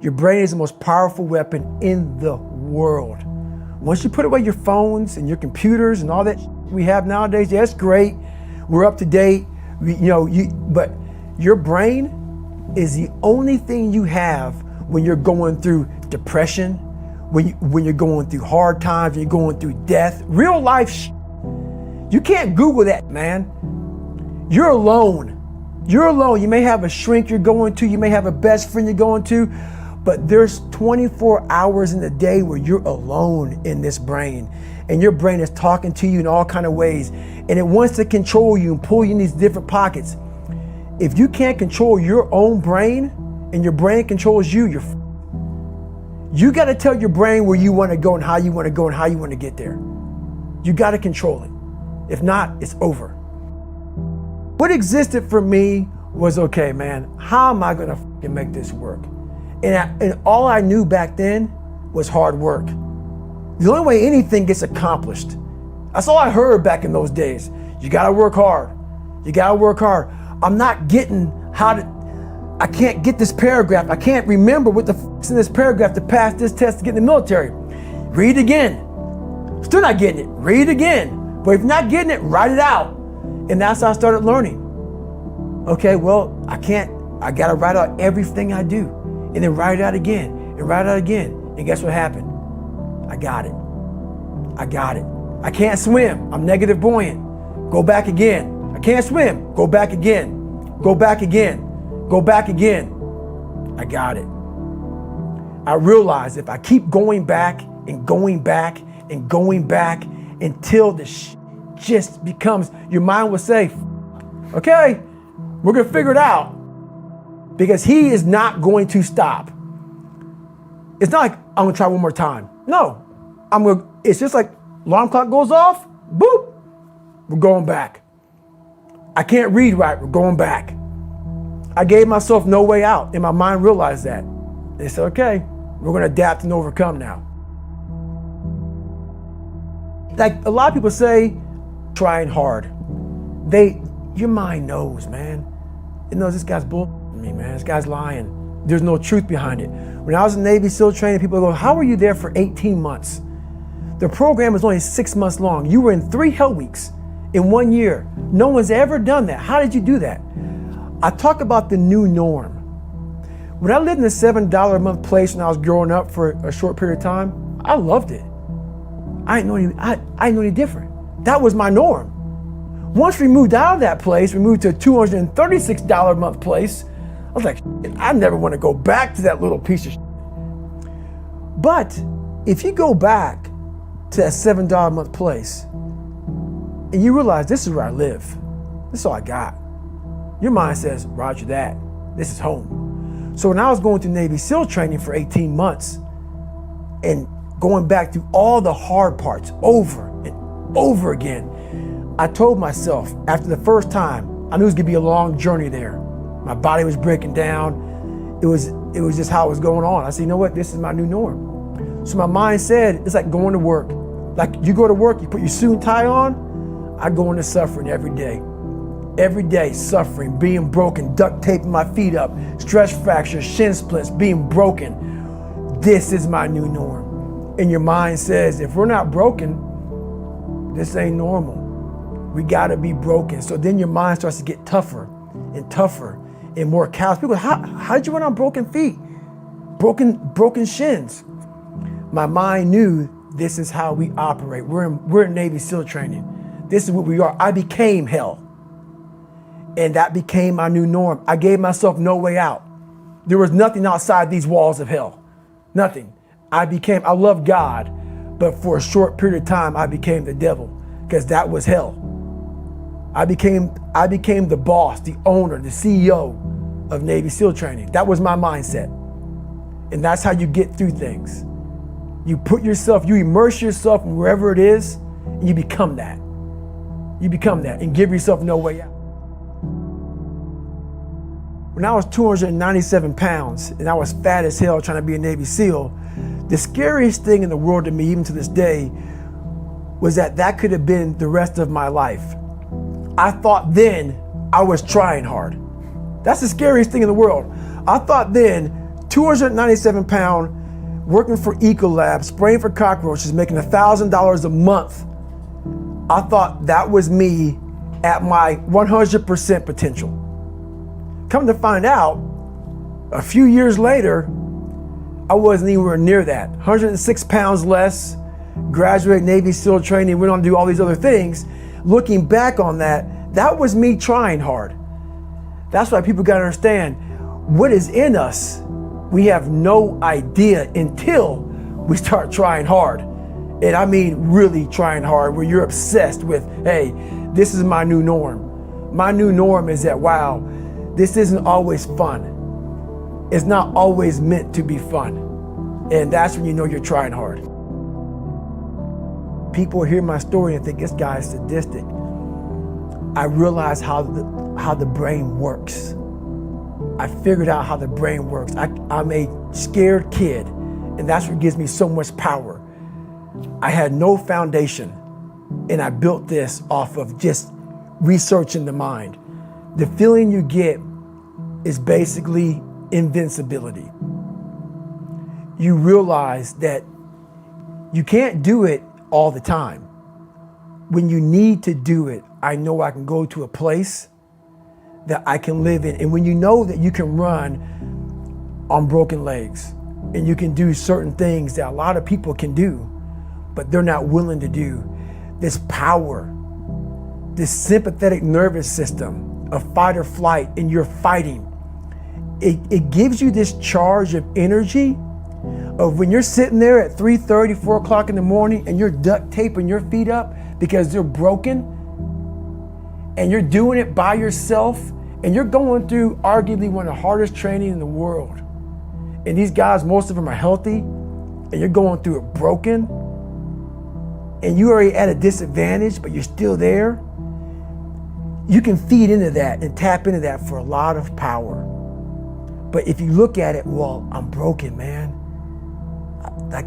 Your brain is the most powerful weapon in the world. Once you put away your phones and your computers and all that we have nowadays, yeah, it's great. We're up to date. But your brain is the only thing you have when you're going through depression, when you're going through hard times, when you're going through death, real life. You can't Google that, man. You're alone. You're alone. You may have a shrink you're going to, you may have a best friend you're going to, but there's 24 hours in the day where you're alone in this brain, and your brain is talking to you in all kinds of ways, and it wants to control you and pull you in these different pockets. If you can't control your own brain and your brain controls you, you got to tell your brain where you want to go and how you want to go and how you want to get there. You got to control it. If not, it's over. What existed for me was, okay, man, how am I gonna make this work? And all I knew back then was hard work. The only way anything gets accomplished. That's all I heard back in those days. You gotta work hard. You gotta work hard. I'm not getting I can't get this paragraph. I can't remember what the is in this paragraph to pass this test to get in the military. Read it again. Still not getting it. Read it again. But if you're not getting it, write it out. And that's how I started learning. Okay, well, I gotta write out everything I do. And then write it out again, and write it out again. And guess what happened? I got it. I can't swim, I'm negative buoyant. Go back again. I can't swim, go back again. Go back again, go back again. I got it. I realized if I keep going back and going back and going back until the just becomes, your mind will say, okay, we're gonna figure it out, because he is not going to stop. It's not like I'm gonna try one more time. No, it's just like alarm clock goes off, boop, we're going back. I can't read right, we're going back. I gave myself no way out, and my mind realized that. They said, okay, we're gonna adapt and overcome now. Like a lot of people say, trying hard. Your mind knows, man. It knows this guy's bullshitting me, man. This guy's lying. There's no truth behind it. When I was in Navy SEAL training, people go, how were you there for 18 months? The program was only 6 months long. You were in 3 hell weeks in 1 year. No one's ever done that. How did you do that? I talk about the new norm. When I lived in a $7 a month place when I was growing up for a short period of time, I loved it. I didn't know any different. That was my norm. Once we moved out of that place, we moved to a $236 a month place. I was like, I never want to go back to that little piece of shit. But if you go back to that $7 a month place and you realize this is where I live, this is all I got, your mind says, roger that, this is home. So when I was going through Navy SEAL training for 18 months and going back through all the hard parts over and over again, I told myself after the first time, I knew it was gonna be a long journey there. My body was breaking down. It was just how it was going on. I said, you know what, this is my new norm. So my mind said, it's like going to work. Like you go to work, you put your suit and tie on, I go into suffering every day. Every day, suffering, being broken, duct taping my feet up, stress fractures, shin splints, being broken. This is my new norm. And your mind says, if we're not broken, this ain't normal. We gotta be broken. So then your mind starts to get tougher and tougher and more callous. People go, how did you run on broken feet? Broken shins. My mind knew this is how we operate. We're in Navy SEAL training. This is what we are. I became hell. And that became my new norm. I gave myself no way out. There was nothing outside these walls of hell. Nothing. I love God, but for a short period of time, I became the devil, because that was hell. I became the boss, the owner, the CEO of Navy SEAL training. That was my mindset. And that's how you get through things. You immerse yourself in wherever it is, and you become that. You become that and give yourself no way out. When I was 297 pounds and I was fat as hell trying to be a Navy SEAL, the scariest thing in the world to me, even to this day, was that could have been the rest of my life. I thought then I was trying hard. That's the scariest thing in the world. I thought then 297 pound, working for Ecolab, spraying for cockroaches, making $1,000 a month. I thought that was me at my 100% potential. Come to find out, a few years later, I wasn't anywhere near that. 106 pounds less, graduated Navy SEAL training, went on to do all these other things. Looking back on that, that was me trying hard. That's why people gotta understand, what is in us, we have no idea until we start trying hard. And I mean really trying hard, where you're obsessed with, hey, this is my new norm. My new norm is that, wow, this isn't always fun. It's not always meant to be fun. And that's when you know you're trying hard. People hear my story and think this guy is sadistic. I realized how the brain works. I figured out how the brain works. I'm a scared kid, and that's what gives me so much power. I had no foundation, and I built this off of just researching the mind. The feeling you get is basically invincibility. You realize that you can't do it all the time. When you need to do it, I know I can go to a place that I can live in. And when you know that you can run on broken legs and you can do certain things that a lot of people can do, but they're not willing to do, this power, this sympathetic nervous system of fight or flight, and you're fighting, it gives you this charge of energy of when you're sitting there at 3:30, 4 o'clock in the morning and you're duct taping your feet up because they're broken, and you're doing it by yourself, and you're going through arguably one of the hardest training in the world. And these guys, most of them are healthy, and you're going through it broken, and you're already at a disadvantage, but you're still there. You can feed into that and tap into that for a lot of power. But if you look at it, well, I'm broken, man.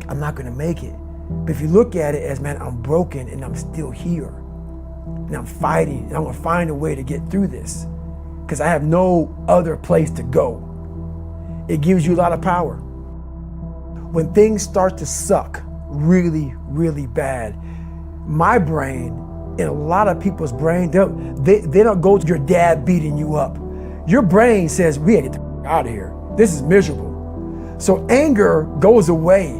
I'm not gonna make it. But if you look at it as, man, I'm broken and I'm still here. And I'm fighting, and I'm gonna find a way to get through this because I have no other place to go. It gives you a lot of power. When things start to suck really, really bad, my brain and a lot of people's brain, they don't go to your dad beating you up. Your brain says, we gotta get the out of here. This is miserable. So anger goes away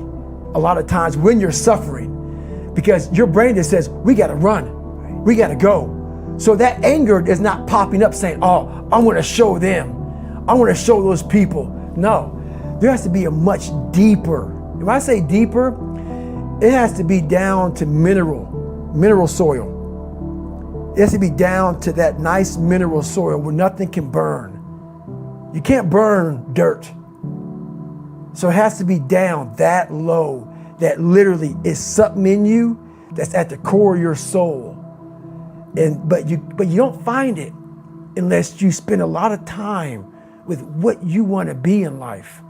a lot of times when you're suffering because your brain just says, we gotta run, we gotta go. So that anger is not popping up saying, oh, I wanna show them, I wanna show those people. No, there has to be a much deeper, when I say deeper, it has to be down to mineral soil. It has to be down to that nice mineral soil where nothing can burn. You can't burn dirt. So it has to be down that low, that literally is something in you that's at the core of your soul. But you don't find it unless you spend a lot of time with what you want to be in life.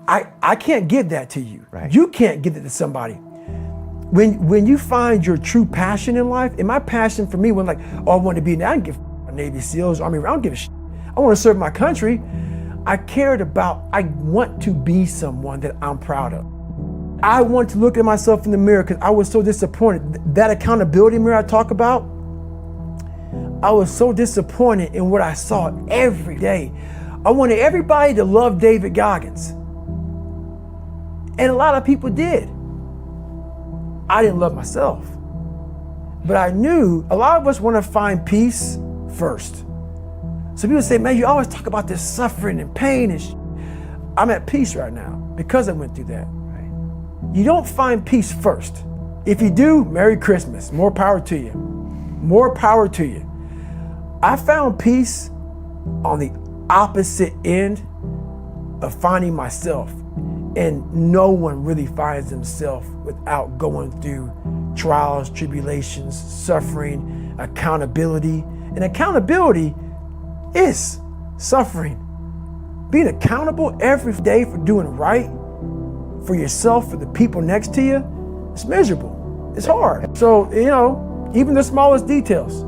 I can't give that to you. Right. You can't give it to somebody. When you find your true passion in life, and my passion for me was like, oh, I want to be, I don't give a Navy SEALs, Army, I don't give a shit. I want to serve my country. I want to be someone that I'm proud of. I want to look at myself in the mirror because I was so disappointed. That accountability mirror I talk about, I was so disappointed in what I saw every day. I wanted everybody to love David Goggins. And a lot of people did. I didn't love myself. But I knew a lot of us want to find peace first. So people say, man, you always talk about this suffering and pain and I'm at peace right now because I went through that. Right? You don't find peace first. If you do, Merry Christmas. More power to you. More power to you. I found peace on the opposite end of finding myself. And no one really finds themselves without going through trials, tribulations, suffering, accountability. And accountability is suffering. Being accountable every day for doing right for yourself, for the people next to you, it's miserable. It's hard. So, even the smallest details.